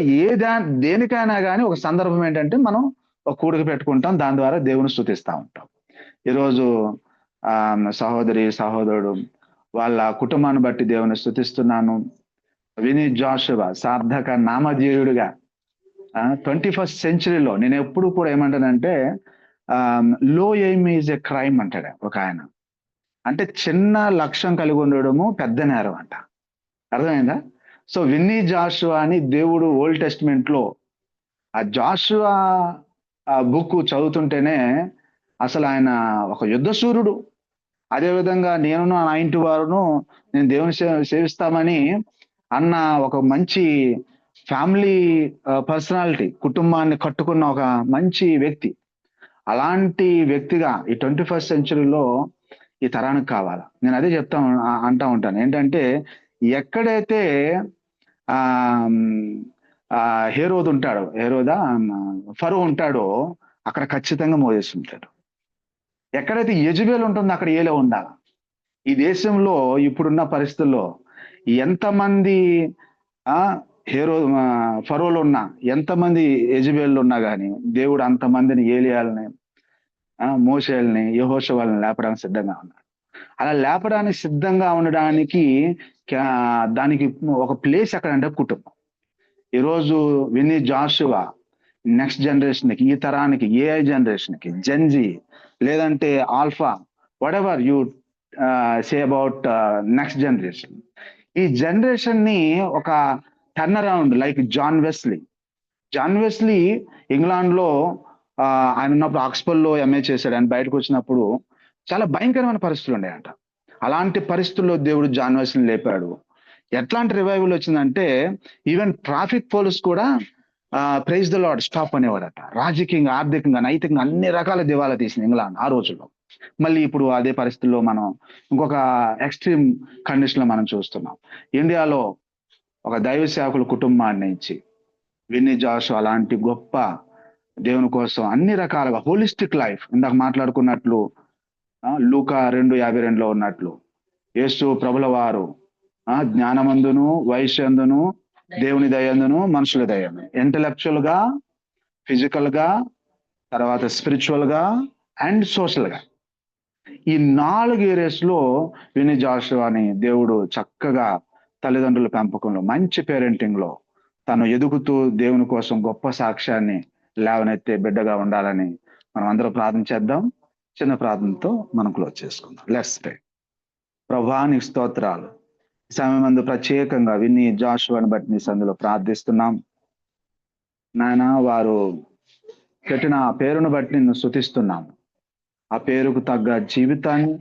దేనికైనా కానీ ఒక సందర్భం ఏంటంటే మనం ఒక కూడికి పెట్టుకుంటాం, దాని ద్వారా దేవుని స్తుతిస్తూ ఉంటాం. ఈరోజు సహోదరి సహోదరుడు వాళ్ళ కుటుంబాన్ని బట్టి దేవుని స్తుతిస్తున్నాను. వినీ జాషువా సార్థక నామధేయుడిగా 21st centuryలో నేను ఎప్పుడు కూడా ఏమంటానంటే లో ఎయిమ్ ఈజ్ ఎ క్రైమ్ అంటాడు ఒక ఆయన. అంటే చిన్న లక్ష్యం కలిగి ఉండడము పెద్ద నేరం అంట. అర్థమైందా? సో విన్నీ జాషువా అని దేవుడు ఓల్డ్ టెస్టిమెంట్ లో ఆ జాషువా బుక్ చదువుతుంటేనే అసలు ఆయన ఒక యుద్ధ సూర్యుడు. అదేవిధంగా నేను నా ఇంటి వారును నేను దేవుని సేవిస్తామని అన్న ఒక మంచి ఫ్యామిలీ పర్సనాలిటీ, కుటుంబాన్ని కట్టుకున్న ఒక మంచి వ్యక్తి. అలాంటి వ్యక్తిగా ఈ 21st centuryలో ఈ తరానికి కావాలి. నేను అదే అంటా ఉంటాను ఏంటంటే, ఎక్కడైతే ఫరో ఉంటాడో అక్కడ ఖచ్చితంగా మోసెస్ ఉంటాడు. ఎక్కడైతే యెజబెల్ ఉంటుందో అక్కడ ఏలే ఉండాలి. ఈ దేశంలో ఇప్పుడున్న పరిస్థితుల్లో ఎంతమంది ఫరోలు ఉన్నా, ఎంతమంది యెజబెల్లు ఉన్నా కానీ దేవుడు అంతమందిని ఏలియాలని, మోషేల్ని, యెహోషువల్ని లేపడానికి సిద్ధంగా ఉన్నాడు. అలా లేపడానికి సిద్ధంగా ఉండడానికి దానికి ఒక ప్లేస్ ఎక్కడంటే కుటుంబం. ఈరోజు విన్నీ జాషువా నెక్స్ట్ జనరేషన్కి, ఈ తరానికి, ఏఐ జనరేషన్కి, జెన్జీ లేదంటే alpha, whatever you say about next generation, ఈ జనరేషన్ ని ఒక turn around like John Wesley England లో ఆయన ఉన్నప్పుడు ఆక్స్ఫర్డ్ లో ఎంఏ చేశాడు. ఆయన బయటకు వచ్చినప్పుడు చాలా భయంకరమైన పరిస్థితులు ఉన్నాయంట. అలాంటి పరిస్థితుల్లో దేవుడు జాన్ వెస్లీని లేపాడు. ఎట్లాంటి రివైవల్ వచ్చిందంటే ఈవెన్ ట్రాఫిక్ పోలీస్ కూడా ప్రైజ్ ద లార్డ్ స్టాప్ అనేవాడట. రాజకీయంగా, ఆర్థికంగా, నైతికంగా అన్ని రకాల దివాలా తీసింది ఇంగ్లాండ్ ఆ రోజుల్లో. మళ్ళీ ఇప్పుడు అదే పరిస్థితుల్లో మనం ఇంకొక ఎక్స్ట్రీమ్ కండిషన్ లో మనం చూస్తున్నాం. ఇండియాలో ఒక దైవ సేవకుల కుటుంబాన్ని ఇచ్చి విన్నీ జాషువా అలాంటి గొప్ప దేవుని కోసం అన్ని రకాలుగా హోలిస్టిక్ లైఫ్, ఇందాక మాట్లాడుకున్నట్లు లూకా 2:52 ఉన్నట్లు యేసు ప్రభుల వారు జ్ఞానమందును, వయస్యందును, దేవుని దయందును, మనుషుల దయందు, ఇంటలెక్చువల్ గా, ఫిజికల్ గా, తర్వాత స్పిరిచువల్ గా అండ్ సోషల్ గా, ఈ 4 ఏరియాస్ లో విన్నీ జాషువాని దేవుడు చక్కగా తల్లిదండ్రుల పెంపకంలో, మంచి పేరెంటింగ్ లో తను ఎదుగుతూ దేవుని కోసం గొప్ప సాక్ష్యాన్ని లేవనెత్తే బిడ్డగా ఉండాలని మనం అందరూ ప్రార్థన చేద్దాం. చిన్న ప్రార్థనతో మనం క్లోజ్ చేసుకుందాం. Let's pray. ప్రభువా నీకు స్తోత్రాలు. ఈ సమయం మందు ప్రత్యేకంగా విన్నీ జాషువాని బట్టి నీ సందులో ప్రార్థిస్తున్నాం నాయన. వారు పెట్టిన పేరును బట్టి నిన్ను స్తుతిస్తున్నాం. ఆ పేరుకు తగ్గ జీవితాన్ని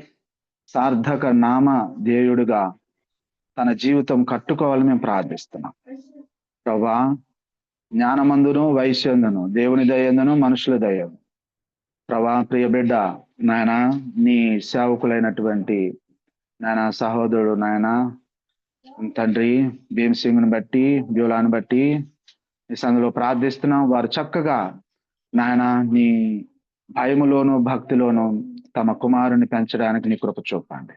సార్థక నామ ధ్యేయుడిగా తన జీవితం కట్టుకోవాలని మేము ప్రార్థిస్తున్నాం. ప్రభా జ్ఞానమందును, వయస్యందును, దేవుని దయందును, మనుషుల దయం. ప్రభా ప్రియ బిడ్డ నాయన, నీ సేవకులైనటువంటి నాయన సహోదరుడు నాయన తండ్రి భీమ్సింగ్ని బట్టి, బ్యూలాని బట్టి ఈ సందులో ప్రార్థిస్తున్నాం. వారు చక్కగా నాయన నీ భయములోను, భక్తిలోను తమ కుమారుని పెంచడానికి నీ కృప చూపండి.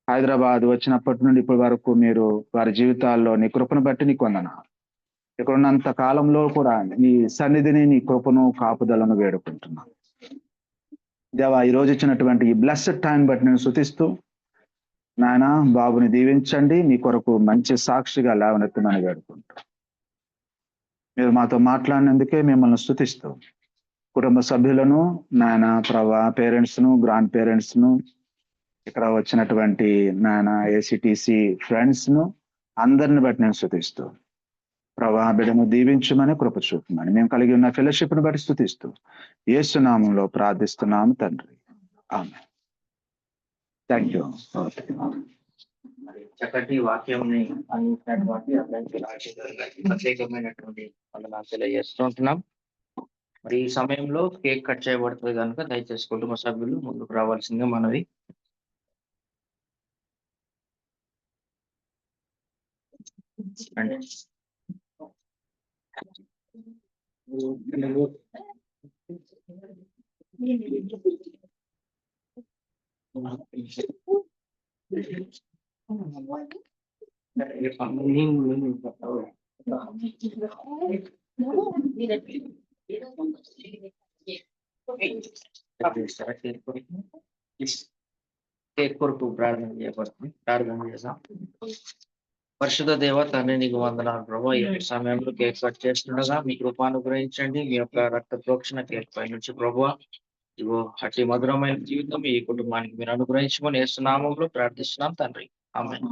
హైదరాబాద్ వచ్చినప్పటి నుండి ఇప్పటి వరకు మీరు వారి జీవితాల్లో నీ కృపను బట్టి నీకు వందనాలు. ఇక్కడ ఉన్నంత కాలంలో కూడా నీ సన్నిధిని, నీ కృపను, కాపుదలను వేడుకుంటున్నాను దేవా. ఈ రోజు ఇచ్చినటువంటి ఈ బ్లెస్డ్ టైం బట్టి నేను స్తుతిస్తూ నాయన బాబుని దీవించండి. నీ కొరకు మంచి సాక్షిగా లేవనెత్తమని వేడుకుంటూ మీరు మాతో మాట్లాడినందుకే మిమ్మల్ని స్తుతిస్తూ కుటుంబ సభ్యులను నాయన ప్రభా పేరెంట్స్ ను, గ్రాండ్ పేరెంట్స్ ను, ఇక్కడ వచ్చినటువంటి నాయన ఏసీటీసీ ఫ్రెండ్స్ ను అందరిని బట్టి నేను స్తుతిస్తూ ప్రభా బిడ్డను దీవించమని, కృప చూపమని, మేము కలిగి ఉన్న ఫెలోషిప్ ను బట్టి స్తుతిస్తూ యేసు నామంలో ప్రార్థిస్తున్నాము తండ్రి. ఆమేన్. Thank you. చక్కటి వాక్యంని అందించినటువంటి ప్రత్యేకమైనటువంటి వందనాలు తెలియజేస్తుంటున్నాం. మరి ఈ సమయంలో కేక్ కట్ చేయబడుతుంది కనుక దయచేసి కుటుంబ సభ్యులు ముందుకు రావాల్సిందిగా మనవి. కేక్ కొరకు ప్రార్థన చేయబడుతుంది. ప్రార్థన చేద్దాం. పరిశుద్ధ దేవ తండ్రి నీకు వందనాలు ప్రభా. ఈ సమయంలో కేక్ కట్ చేస్తుండగా మీ కృపానుగ్రహించండి. మీ యొక్క రక్త ప్రోక్షణ కేక్ పై నుంచి ప్రభా ఇగో అతి మధురమైన జీవితం ఈ కుటుంబానికి మీరు అనుగ్రహించుకొని యేసునామంలో ప్రార్థిస్తున్నాం తండ్రి. ఆమేన్.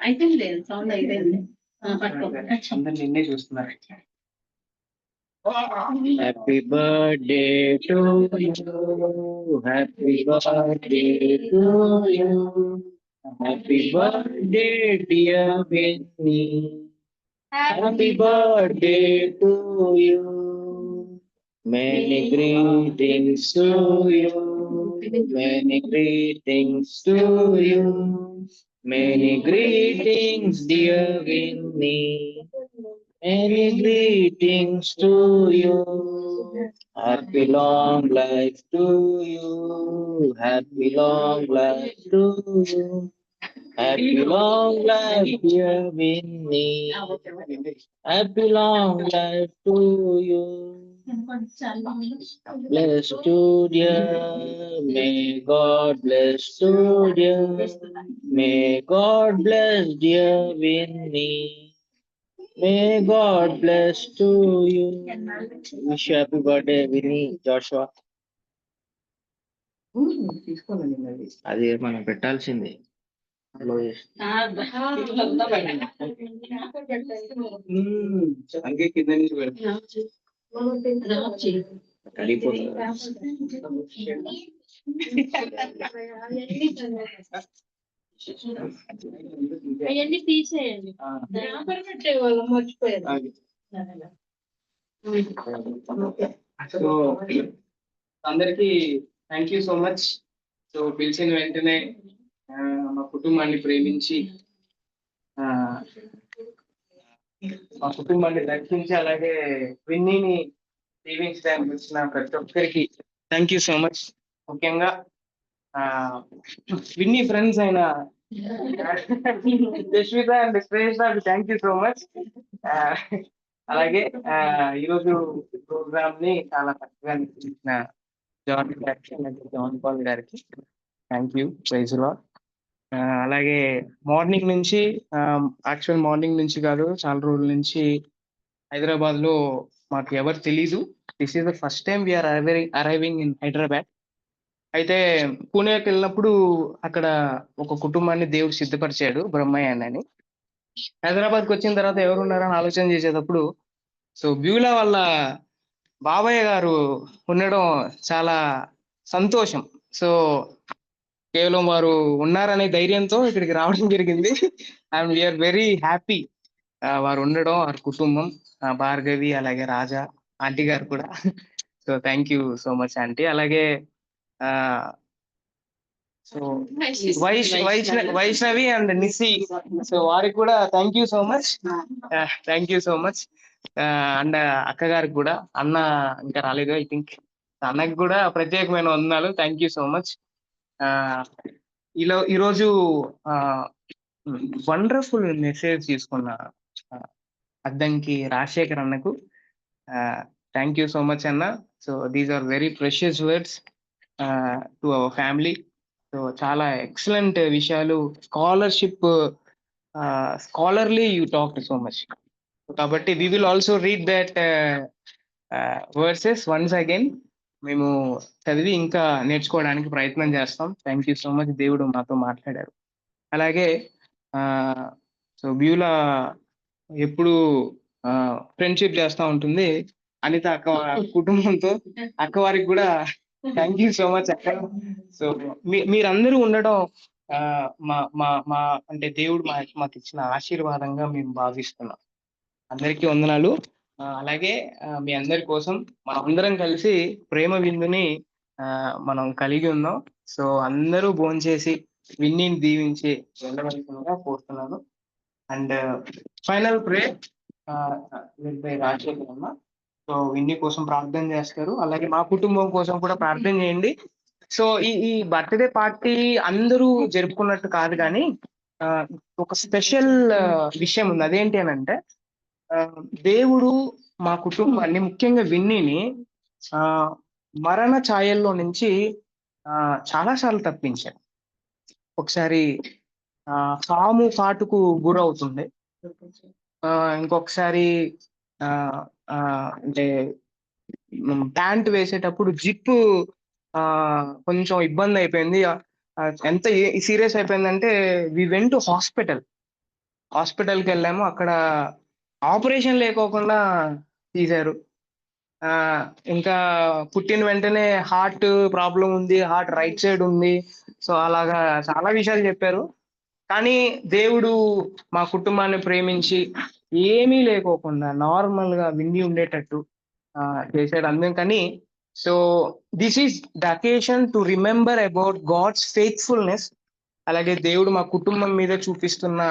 అయితే లేదు సౌండ్ అయిపోయింది. అందరు నిన్నే చూస్తున్నారు. Happy birthday to you, happy birthday to you, happy birthday dear Benny, happy birthday to you, many greetings to you, many greetings to you, Many greetings, dear Winnie. Many greetings to you. Happy long life to you. Happy long life to you. Happy long life, dear Winnie. Happy long life to you. Bless you, dear. May God bless you, dear. May God bless dear Winnie. May God bless to you. Wish you happy birthday, Winnie Joshua. అది మనం పెట్టాల్సిందే. అంగే కింద నుంచి పెడతా. అవన్నీ తీసేయండి. పెట్టేవాళ్ళం మర్చిపోయారు. సో అందరికి thank you so much. So పిలిచిన వెంటనే మా కుటుంబాన్ని ప్రేమించి మా కుటుంబాన్ని రక్షించి అలాగే విన్నీని దీవించడానికి వచ్చిన ప్రతి ఒక్కరికి థ్యాంక్ యూ సో మచ్. ముఖ్యంగా విన్నీ ఫ్రెండ్స్ అయిన జస్విత అండ్ శ్రేష్ఠకి థ్యాంక్ యూ సో మచ్. అలాగే ఈరోజు ప్రోగ్రామ్ ని చాలా చక్కగా నిర్వహించిన జాన్ గారికి అలాగే జాన్ పాల్ గారికి థ్యాంక్ యూ. Praise Lord. అలాగే మార్నింగ్ నుంచి యాక్చువల్ మార్నింగ్ నుంచి కాదు, చాలా రోజుల నుంచి హైదరాబాద్ లో మాకు ఎవరు తెలీదు. This is the first time we are arriving in Hyderabad. అయితే పూణేకి వెళ్ళినప్పుడు అక్కడ ఒక కుటుంబాన్ని దేవుడు సిద్ధపరిచాడు, బ్రహ్మయ్య అని. హైదరాబాద్కి వచ్చిన తర్వాత ఎవరు ఉన్నారని ఆలోచన చేసేటప్పుడు సో బ్యూలా వాళ్ళ బాబాయ్ గారు ఉండడం చాలా సంతోషం. సో కేవలం వారు ఉన్నారనే ధైర్యంతో ఇక్కడికి రావడం జరిగింది. అండ్ వీఆర్ వెరీ హ్యాపీ వారు ఉండడం, వారి కుటుంబం, భార్గవి అలాగే రాజా ఆంటీ గారు కూడా. So thank you so much aunty. అలాగే so Vaishnavi and Nissi, so వారికి కూడా thank you so much. Thank you so much. And అక్క గారికి కూడా, అన్న ఇంకా రాలేదు ఐ థింక్, అన్నకి కూడా ప్రత్యేకమైన వందనాలు. Thank you so much. ఈరోజు వండర్ఫుల్ మెసేజ్ తీసుకున్న అద్దంకి రాజశేఖర్ అన్నకు థ్యాంక్ యూ సో మచ్ అన్న. So these are very precious words to our family. So చాలా ఎక్సలెంట్ విషయాలు, scholarly you talk so much. కాబట్టి we will also read that verses once again. మేము చదివి ఇంకా నేర్చుకోవడానికి ప్రయత్నం చేస్తాం. Thank you so much. దేవుడు మాతో మాట్లాడారు. అలాగే సో బ్యూలా ఎప్పుడు ఫ్రెండ్షిప్ చేస్తూ ఉంటుంది అనిత అక్క కుటుంబంతో. అక్క వారికి కూడా థ్యాంక్ యూ సో మచ్ అక్క. సో మీరందరూ ఉండడం మా అంటే దేవుడు మాకు ఇచ్చిన ఆశీర్వాదంగా మేము భావిస్తున్నాం. అందరికీ వందనాలు. అలాగే మీ అందరి కోసం మనం అందరం కలిసి ప్రేమ విందుని మనం కలిగి ఉన్నాం. సో అందరూ భోంచేసి విన్నీని దీవించి వెళ్ళవలసిందిగా కోరుతున్నాను. అండ్ ఫైనల్ ప్రే రాజశేఖర్ అన్న సో విన్నీ కోసం ప్రార్థన చేస్తారు. అలాగే మా కుటుంబం కోసం కూడా ప్రార్థన చేయండి. సో ఈ బర్త్డే పార్టీ అందరూ జరుపుకున్నట్టు కాదు, కానీ ఒక స్పెషల్ విషయం ఉంది. అదేంటి అని అంటే దేవుడు మా కుటుంబాన్ని, ముఖ్యంగా విన్నీని మరణ ఛాయల్లో నుంచి చాలాసార్లు తప్పించాడు. ఒకసారి పాము కాటుకు గురవుతుంది, ఇంకొకసారి అంటే ప్యాంట్ వేసేటప్పుడు జిప్పు కొంచెం ఇబ్బంది అయిపోయింది. ఎంత సీరియస్ అయిపోయిందంటే వి వెంట్ టు హాస్పిటల్కి వెళ్ళాము. అక్కడ ఆపరేషన్ లేకోకుండా తీశారు. ఇంకా పుట్టిన వెంటనే హార్ట్ ప్రాబ్లం ఉంది, హార్ట్ రైట్ సైడ్ ఉంది. సో అలాగా చాలా విషయాలు చెప్పారు. కానీ దేవుడు మా కుటుంబాన్ని ప్రేమించి ఏమీ లేకోకుండా నార్మల్ గా విన్ని ఉండేటట్టు చేశాడు. అందుకని so this is the occasion to remember about God's faithfulness అలాగే దేవుడు మా కుటుంబం మీద చూపిస్తున్న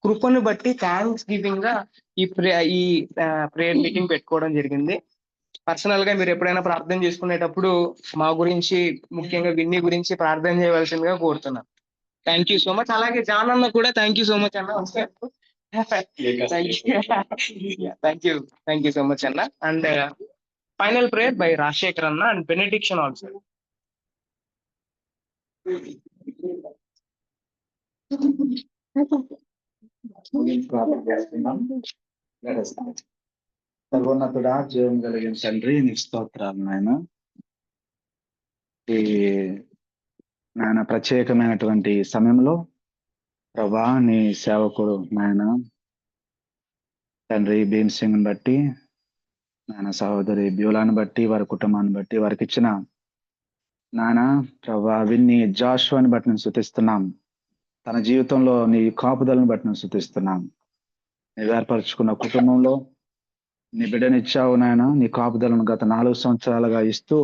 కృపను బట్టి థ్యాంక్స్ గివింగ్ గా ఈ ప్రేయర్ మీటింగ్ పెట్టుకోవడం జరిగింది. పర్సనల్ గా మీరు ఎప్పుడైనా ప్రార్థన చేసుకునేటప్పుడు మా గురించి, ముఖ్యంగా విన్ని గురించి ప్రార్థన చేయవలసిందిగా కోరుతున్నాను. Thank you so much. అలాగే జాన్ అన్న కూడా థ్యాంక్ యూ సో మచ్ అన్న. థ్యాంక్ యూ సో మచ్ అన్న. And final prayer by Rajasekhar అన్న అండ్ బెనెడిక్షన్ ఆల్సో. సర్వోన్నతుడా, జీవం కలిగిన తండ్రి, నీకు స్తోత్రాలు నాయన. ఈ నాయన ప్రత్యేకమైనటువంటి సమయంలో ప్రభా, నీ సేవకుడు నాయన తండ్రి భీమ్ సింగ్ బట్టి, నాయన సహోదరి బ్యూలాన్ని బట్టి, వారి కుటుంబాన్ని బట్టి, వారికి ఇచ్చిన నాయన ప్రభా విన్ని జాషువాని బట్టి నేను స్తుతిస్తున్నాం. తన జీవితంలో నీ కాపుదలను బట్టి నేను స్తుతిస్తున్నాం. నీవు ఏర్పరచుకున్న కుటుంబంలో నీ బిడ్డనిచ్చావు నాయన. నీ కాపుదలను గత 4 సంవత్సరాలుగా ఇస్తూ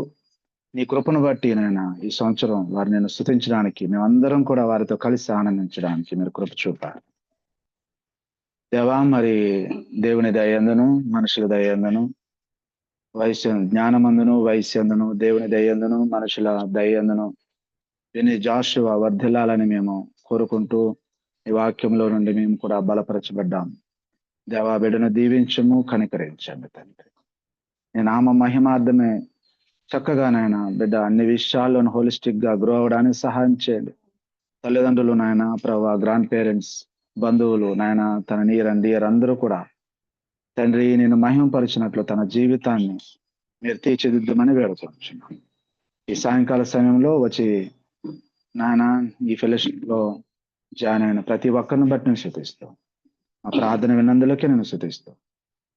నీ కృపను బట్టి నాయన ఈ సంవత్సరం వారిని నేను స్తుతించడానికి, మేమందరం కూడా వారితో కలిసి ఆనందించడానికి మీరు కృప చూపారు దేవా. మరి దేవుని దయందును, మనుషుల దయందును, జ్ఞానమందును, వయస్యందును, దేవుని దయందును, మనుషుల దయందును దీన్ని జాషువా వర్ధిల్లాలని మేము కోరుకుంటూ ఈ వాక్యంలో నుండి మేము కూడా బలపరచబడ్డాం. దేవా, బిడ్డను దీవించము, కనికరించండి తండ్రి. నీ నామ మహిమార్థమే చక్కగా నాయన బిడ్డ అన్ని విషయాల్లోనూ హోలిస్టిక్ గా గ్రో అవడానికి సహాయం చేయండి. తల్లిదండ్రులు నాయన ప్రభా, గ్రాండ్ పేరెంట్స్, బంధువులు నాయన, తన నీర్ అండ్ డియర్ అందరూ కూడా తండ్రి నేను మహిమపరిచినట్లు తన జీవితాన్ని మీరు తీర్చిదిద్దామని వేడుకొంటున్నాం. ఈ సాయంకాల సమయంలో వచ్చి నాయన ఈ ఫెలోషిప్ లో జాయిన్ అయిన ప్రతి ఒక్కరిని బట్టి నేను శుతిస్తాం. మా ప్రార్థన విన్నందులకే నేను శుతిస్తాం.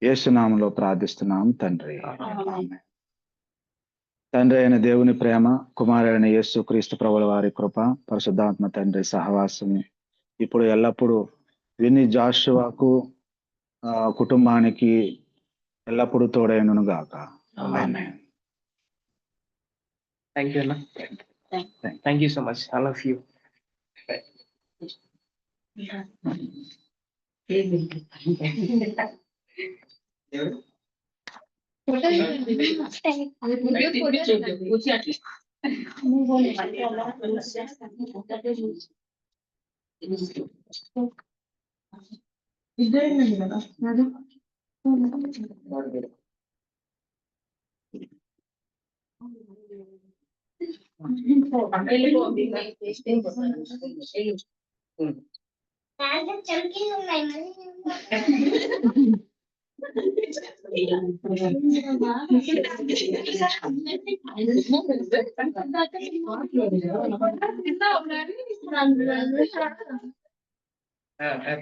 యేసు నామములో ప్రార్థిస్తున్నాం తండ్రి. తండ్రి అయిన దేవుని ప్రేమ, కుమారుడైన యేసు క్రీస్తు ప్రభుల వారి కృప, పరిశుద్ధాత్మ తండ్రి సహవాసం ఇప్పుడు ఎల్లప్పుడూ విన్ని జాషువాకు కుటుంబానికి ఎల్లప్పుడూ తోడైనను గాక. ఆమేన్. థ్యాంక్ యూ అన్న. Thank you so much. I love you.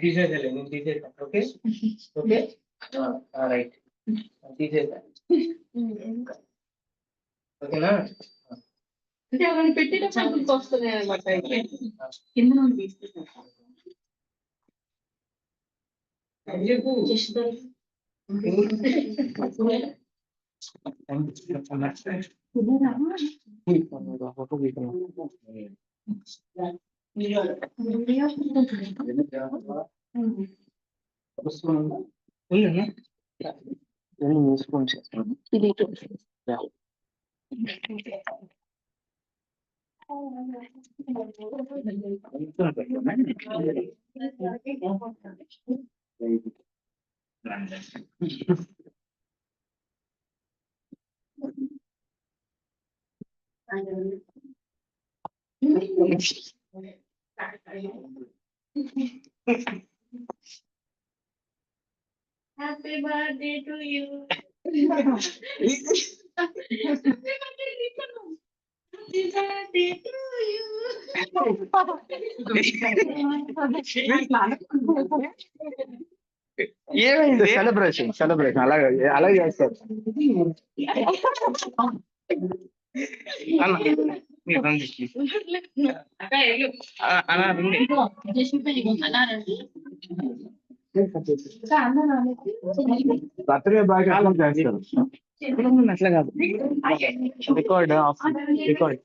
తీసేసాను, నేను తీసేసాను. ఓకే ఓకే రైట్, తీసేసాను. ఓకేనా? అంటే అవన్నీ పెట్టినప్పుడు వస్తున్నాయి అన్నమాట. కింద నుండి తీసుకుంటాను. Happy birthday to you. Happy birthday to you. ఏమైంది? సెలబ్రేషన్ అలాగే చేస్తారు. అన్న మీరు రండి. అన్న రండి. బర్త్డే బాగా చేస్తారు. అట్లా కాదు, రికార్డ్ ఆఫ్ రికార్డ్.